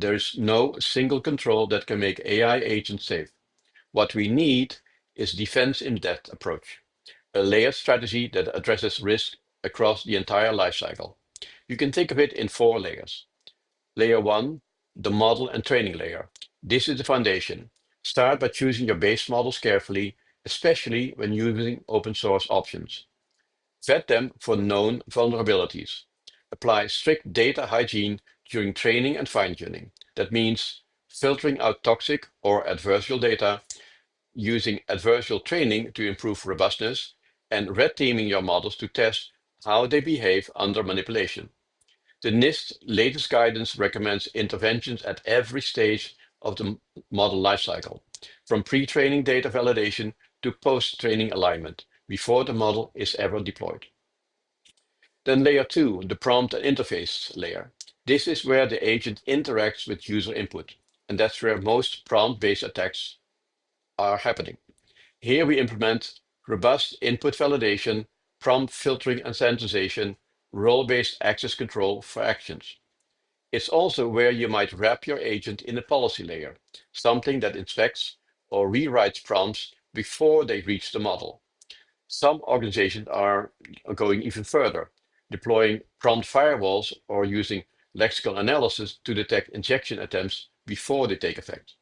There is no single control that can make AI agents safe. What we need is defense-in-depth approach, a layered strategy that addresses risk across the entire lifecycle. You can think of it in 4 layers. Layer 1, the model and training layer. This is the foundation. Start by choosing your base models carefully, especially when using open source options. Vet them for known vulnerabilities. Apply strict data hygiene during training and fine-tuning. That means filtering out toxic or adversarial data, using adversarial training to improve robustness, and red teaming your models to test how they behave under manipulation. The NIST latest guidance recommends interventions at every stage of the model lifecycle, from pre-training data validation to post-training alignment, before the model is ever deployed. Then layer 2, the prompt and interface layer. This is where the agent interacts with user input, and that's where most prompt-based attacks are happening. Here we implement robust input validation, prompt filtering and sanitization, role-based access control for actions. It's also where you might wrap your agent in a policy layer, something that inspects or rewrites prompts before they reach the model. Some organizations are going even further, deploying prompt firewalls or using lexical analysis to detect injection attempts before they take effect.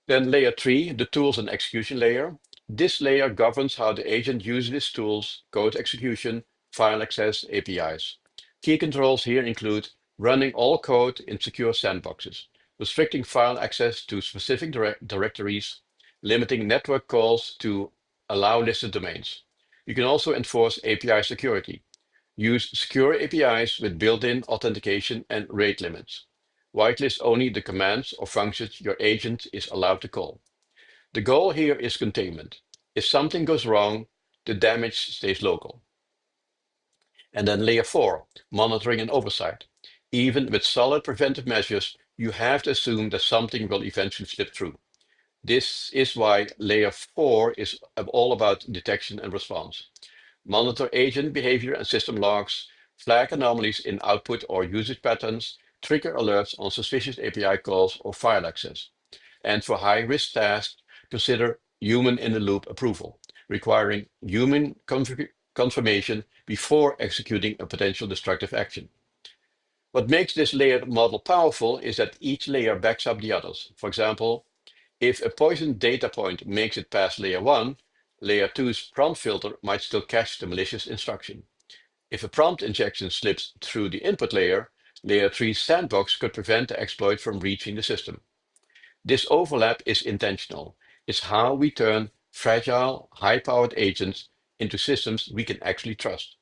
Then layer 3, the tools and execution layer. This layer governs how the agent uses its tools, code execution, file access, APIs. Key controls here include running all code in secure sandboxes, restricting file access to specific directories, limiting network calls to allow listed domains. You can also enforce API security. Use secure APIs with built-in authentication and rate limits. Whitelist only the commands or functions your agent is allowed to call. The goal here is containment. If something goes wrong, the damage stays local. And then layer 4, monitoring and oversight. Even with solid preventive measures, you have to assume that something will eventually slip through. This is why layer 4 is all about detection and response. Monitor agent behavior and system logs, flag anomalies in output or usage patterns, trigger alerts on suspicious API calls or file access. And for high-risk tasks, consider human-in-the-loop approval, requiring human confirmation before executing a potential destructive action. What makes this layered model powerful is that each layer backs up the others. For example, if a poisoned data point makes it past layer 1, layer 2's prompt filter might still catch the malicious instruction. If a prompt injection slips through the input layer, layer 3's sandbox could prevent the exploit from reaching the system. This overlap is intentional. It's how we turn fragile, high-powered agents into systems we can actually trust.